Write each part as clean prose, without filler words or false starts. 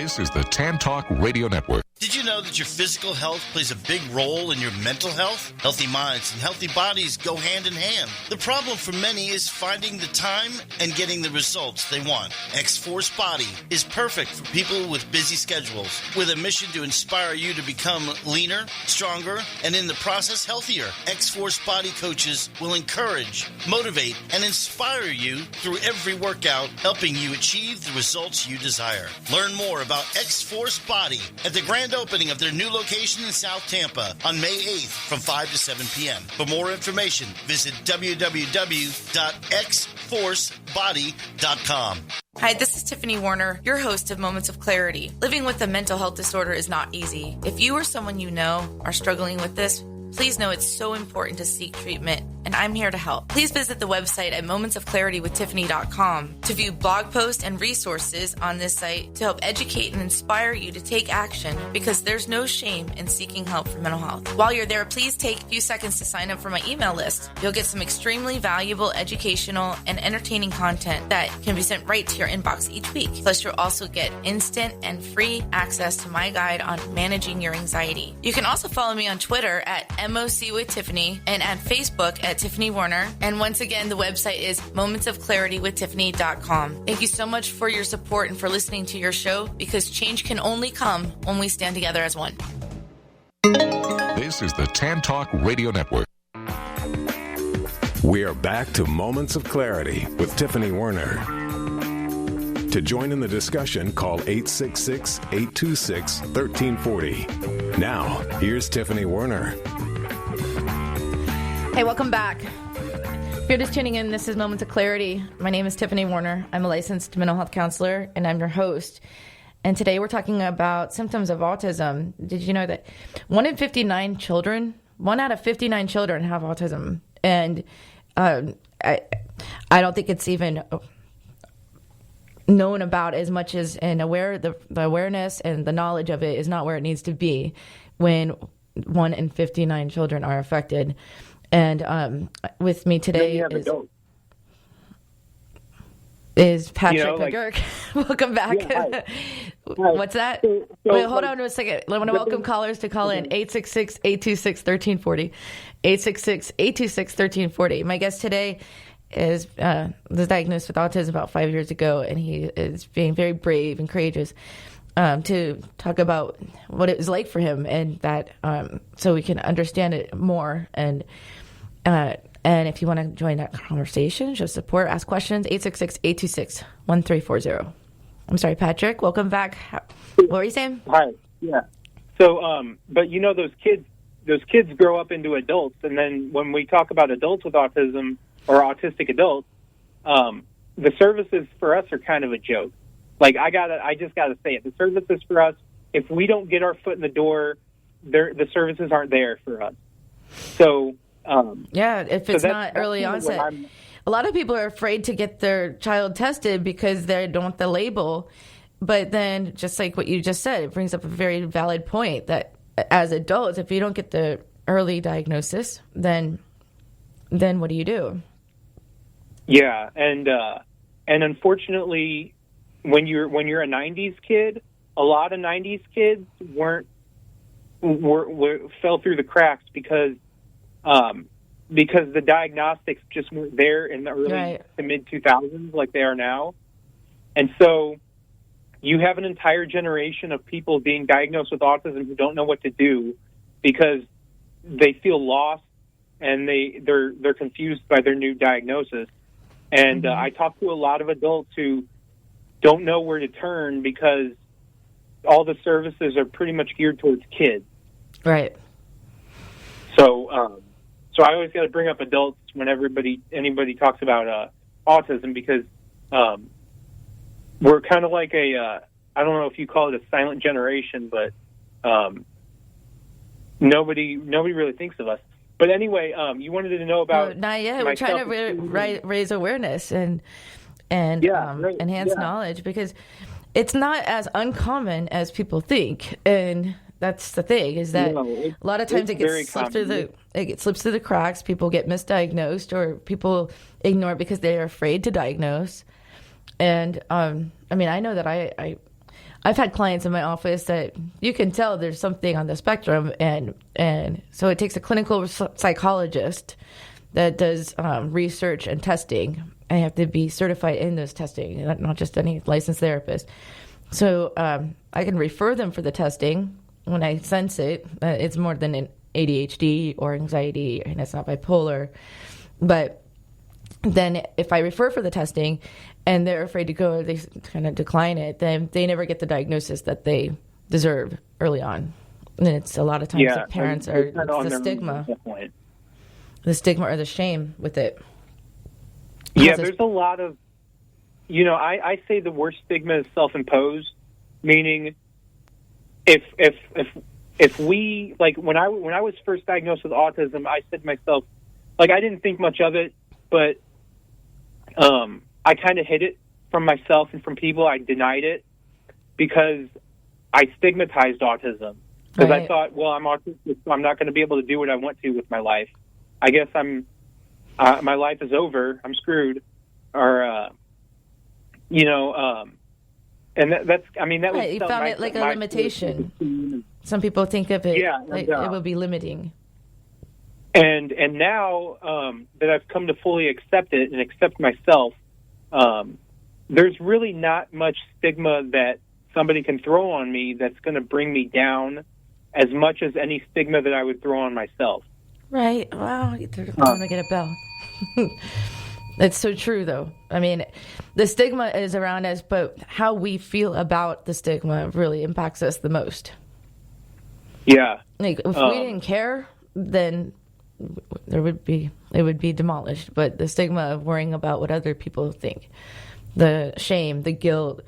This is the Tan Talk Radio Network. Did you know that your physical health plays a big role in your mental health? Healthy minds and healthy bodies go hand in hand. The problem for many is finding the time and getting the results they want. X-Force Body is perfect for people with busy schedules, with a mission to inspire you to become leaner, stronger, and in the process healthier. X-Force Body coaches will encourage, motivate, and inspire you through every workout, helping you achieve the results you desire. Learn more about X-Force Body at the grand opening of their new location in South Tampa on May 8th from 5 to 7 p.m. For more information, visit www.xforcebody.com. Hi, this is Tiffany Warner, your host of Moments of Clarity. Living with a mental health disorder is not easy. If you or someone you know are struggling with this, please know it's so important to seek treatment, and I'm here to help. Please visit the website at momentsofclaritywithtiffany.com to view blog posts and resources on this site to help educate and inspire you to take action, because there's no shame in seeking help for mental health. While you're there, please take a few seconds to sign up for my email list. You'll get some extremely valuable educational and entertaining content that can be sent right to your inbox each week. Plus, you'll also get instant and free access to my guide on managing your anxiety. You can also follow me on Twitter at MOC with Tiffany and at Facebook at Tiffany Warner. And once again, the website is momentsofclaritywithtiffany.com. Thank you so much for your support and for listening to your show, because change can only come when we stand together as one. This is the Tan Talk Radio Network. We are back to Moments of Clarity with Tiffany Warner. To join in the discussion, call 866-826-1340. Now, here's Tiffany Warner. Hey, welcome back. If you're just tuning in, this is Moments of Clarity. My name is Tiffany Warner. I'm a licensed mental health counselor, and I'm your host. And today we're talking about symptoms of autism. Did you know that 1 out of 59 children have autism? And I don't think it's even known about as much as the awareness and the knowledge of it is not where it needs to be when 1 in 59 children are affected. And with me today is Patrick McGurk. Welcome back. Yeah, What's that? Wait, hold on a second. I want to welcome callers to call in 866-826-1340. 866-826-1340. My guest today was diagnosed with autism about 5 years ago, and he is being very brave and courageous to talk about what it was like for him, and that so we can understand it more. And if you want to join that conversation, show support, ask questions, 866-826-1340. I'm sorry, Patrick. Welcome back. What were you saying? Hi. Yeah. So, but you know, those kids grow up into adults, and then when we talk about adults with autism or autistic adults, the services for us are kind of a joke. Like, I just gotta say it. The services for us, if we don't get our foot in the door, the services aren't there for us. So, if it's not early onset. A lot of people are afraid to get their child tested because they don't want the label. But then, just like what you just said, it brings up a very valid point that as adults, if you don't get the early diagnosis, then what do you do? Yeah, and unfortunately, when you're a '90s kid, a lot of '90s kids fell through the cracks because the diagnostics just weren't there in the early to mid 2000s like they are now. And so you have an entire generation of people being diagnosed with autism who don't know what to do because they feel lost and they're confused by their new diagnosis. And I talk to a lot of adults who don't know where to turn because all the services are pretty much geared towards kids. Right. So I always got to bring up adults when anybody talks about autism, because we're kind of like I don't know if you call it a silent generation, but nobody really thinks of us. But anyway, you wanted to know about not yet. We're trying to raise awareness and enhance knowledge, because it's not as uncommon as people think. And that's the thing, is that a lot of times it slips through the cracks. People get misdiagnosed, or people ignore it because they're afraid to diagnose. And I know that I I've had clients in my office that you can tell there's something on the spectrum, and so it takes a clinical psychologist that does research and testing. I have to be certified in those testing, not just any licensed therapist. So I can refer them for the testing when I sense it. It's more than an ADHD or anxiety, and it's not bipolar. But then if I refer for the testing and they're afraid to go, they kind of decline it, then they never get the diagnosis that they deserve early on. And it's a lot of times that parents are the stigma. The stigma or the shame with it. Yeah, there's a lot of, I say the worst stigma is self-imposed, meaning if we, like, when I was first diagnosed with autism, I said to myself, like, I didn't think much of it, but I kind of hid it from myself and from people. I denied it because I stigmatized autism. Because I thought, well, I'm autistic, so I'm not going to be able to do what I want to with my life. I guess my life is over. I'm screwed. Or, and that was... You found it like a limitation. Some people think of it like it will be limiting. And now that I've come to fully accept it and accept myself, there's really not much stigma that somebody can throw on me that's going to bring me down as much as any stigma that I would throw on myself. Right. Wow. I'm going to get a bell. It's so true, though. I mean, the stigma is around us, but how we feel about the stigma really impacts us the most. Yeah. Like, if we didn't care, then it would be demolished. But the stigma of worrying about what other people think, the shame, the guilt,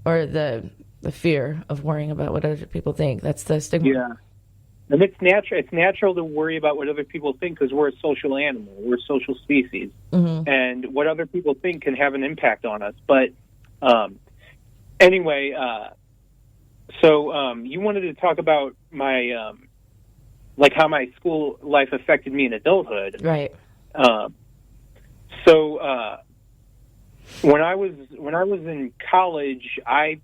or the fear of worrying about what other people think, that's the stigma. Yeah. And it's natural to worry about what other people think because we're a social animal. We're a social species. Mm-hmm. And what other people think can have an impact on us. But anyway, so you wanted to talk about my, like how my school life affected me in adulthood. Right. So when I was in college, I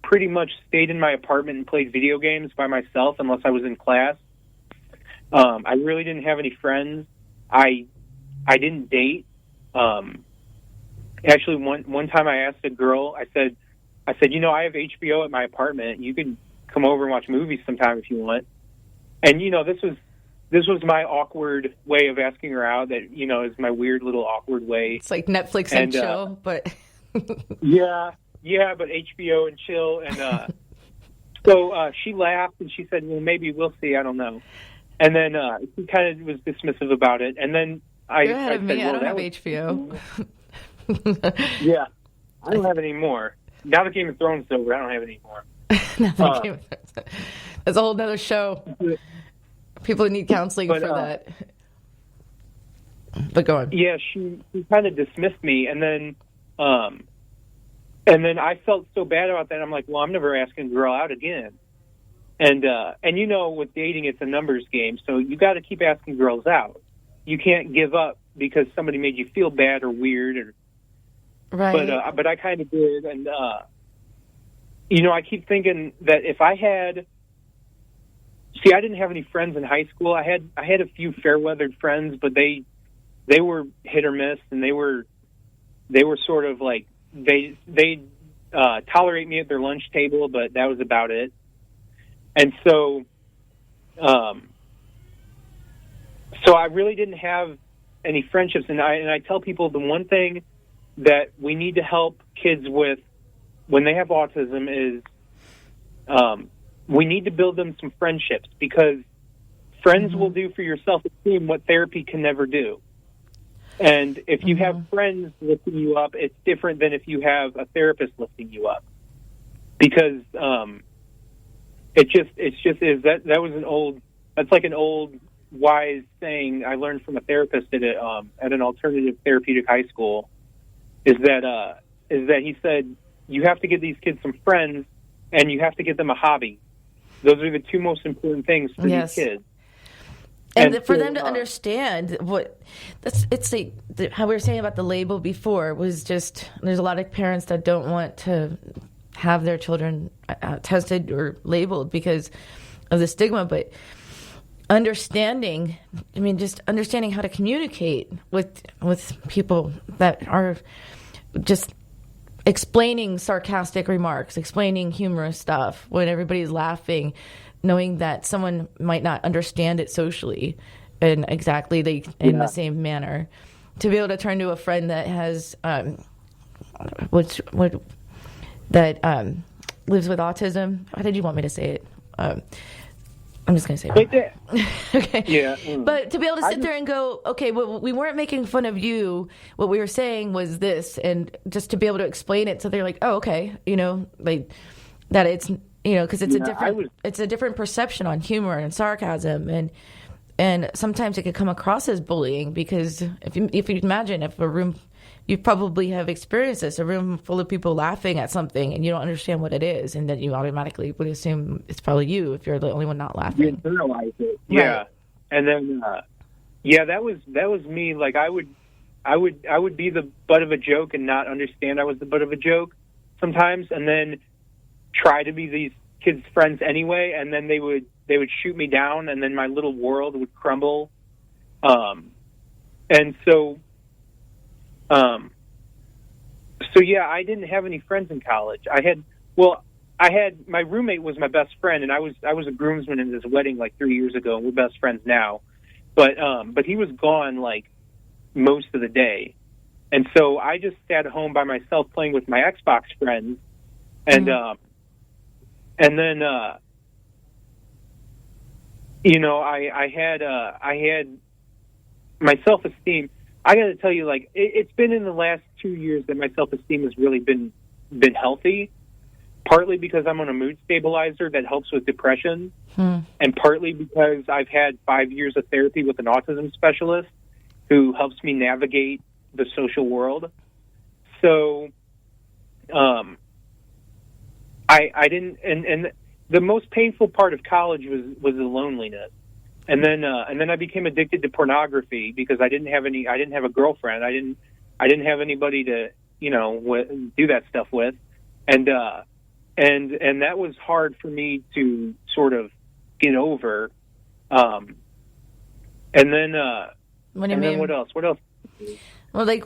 pretty much stayed in my apartment and played video games by myself unless I was in class. I really didn't have any friends. I didn't date. Actually, one time I asked a girl, I said, I have HBO at my apartment. You can come over and watch movies sometime if you want. And, this was my awkward way of asking her out that, is my weird little awkward way. It's like Netflix and chill, but... Yeah, but HBO and chill. And so she laughed and she said, well, maybe we'll see. I don't know. And then she kind of was dismissive about it. And then I said, I don't have HBO. Yeah, I don't have any more. Now that Game of Thrones is over, I don't have any more. That's a whole nother show. People need counseling for that. But go on. Yeah, she kind of dismissed me. And then I felt so bad about that. I'm like, well, I'm never asking a girl out again. And with dating, it's a numbers game. So you got to keep asking girls out. You can't give up because somebody made you feel bad or weird. Right. But I kind of did. And, I keep thinking that if I had, I didn't have any friends in high school. I had a few fair-weathered friends, but they were hit or miss, and they were sort of like, they tolerate me at their lunch table, but that was about it. And so I really didn't have any friendships. And I tell people the one thing that we need to help kids with when they have autism is we need to build them some friendships, because friends will do for your self-esteem what therapy can never do. And if you have friends lifting you up, it's different than if you have a therapist lifting you up, because it just is that's like an old wise saying I learned from a therapist at an alternative therapeutic high school. Is that he said you have to give these kids some friends and you have to give them a hobby. Those are the two most important things for these kids. And for them to understand it's like how we were saying about the label before was just, there's a lot of parents that don't want to have their children tested or labeled because of the stigma, but understanding how to communicate with people that are just explaining sarcastic remarks, explaining humorous stuff when everybody's laughing, knowing that someone might not understand it socially in the same manner. To be able to turn to a friend that has lives with autism. How did you want me to say it? I'm just going to say it. Okay. Yeah. But to be able to sit there and go, okay, well, we weren't making fun of you. What we were saying was this. And just to be able to explain it so they're like, oh, okay. Like that it's, because it's a different perception on humor and sarcasm. And sometimes it could come across as bullying because if you imagine if a room, you probably have experienced this, a room full of people laughing at something and you don't understand what it is, and then you automatically would assume it's probably you if you're the only one not laughing. You internalize it. Yeah. Right. And then, that was me. Like I would be the butt of a joke and not understand I was the butt of a joke sometimes, and then try to be these kids' friends anyway, and then they would shoot me down, and then my little world would crumble. And so I didn't have any friends in college. I had my roommate was my best friend, and I was a groomsman in his wedding like 3 years ago, and we're best friends now. But he was gone like most of the day, and so I just sat at home by myself playing with my Xbox friends, and then I had my self-esteem. I got to tell you, like, it's been in the last 2 years that my self-esteem has really been healthy, partly because I'm on a mood stabilizer that helps with depression, and partly because I've had 5 years of therapy with an autism specialist who helps me navigate the social world. So I didn't, and the most painful part of college was the loneliness. And then I became addicted to pornography because I didn't have a girlfriend. I didn't have anybody to, do that stuff with. And that was hard for me to sort of get over. And then what else? Well, like,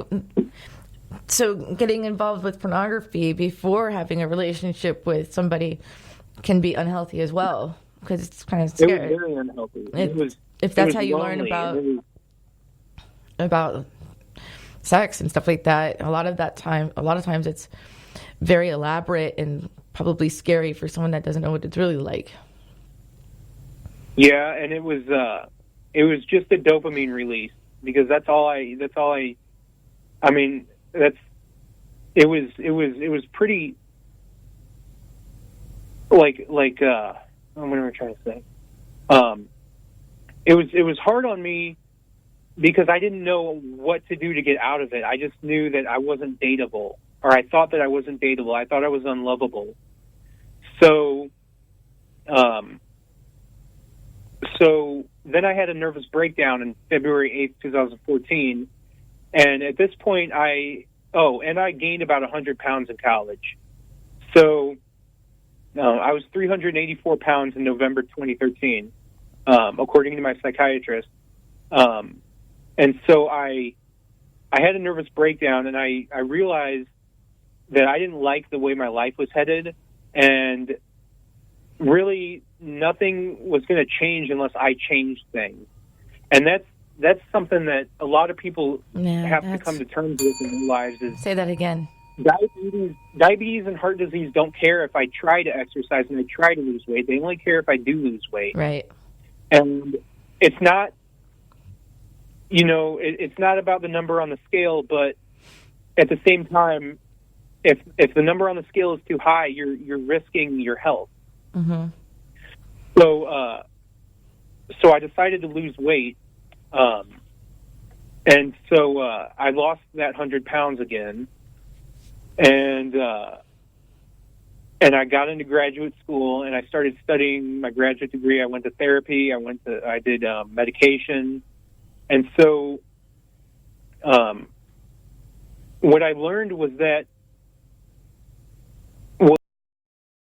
so getting involved with pornography before having a relationship with somebody can be unhealthy as well. Because it's kind of scary. It was very unhealthy. If that's how you learn about sex and stuff like that, a lot of times it's very elaborate and probably scary for someone that doesn't know what it's really like. Yeah, and it was just a dopamine release because it was pretty like what am I trying to say? It was hard on me because I didn't know what to do to get out of it. I just knew that I wasn't dateable, or I thought that I wasn't dateable. I thought I was unlovable. So then I had a nervous breakdown in February 8th, 2014. And at this point I gained about 100 pounds in college. So I was 384 pounds in November 2013, according to my psychiatrist. And so I had a nervous breakdown, and I realized that I didn't like the way my life was headed, and really nothing was going to change unless I changed things. And that's something that a lot of people have to come to terms with in their lives. Say that again. Diabetes and heart disease don't care if I try to exercise and I try to lose weight. They only care if I do lose weight. Right. And it's not, it's not about the number on the scale, but at the same time, if the number on the scale is too high, you're risking your health. Mm-hmm. So I decided to lose weight. And so I lost that 100 pounds again. And I got into graduate school, and I started studying my graduate degree. I went to therapy. I did medication. And so what I learned was that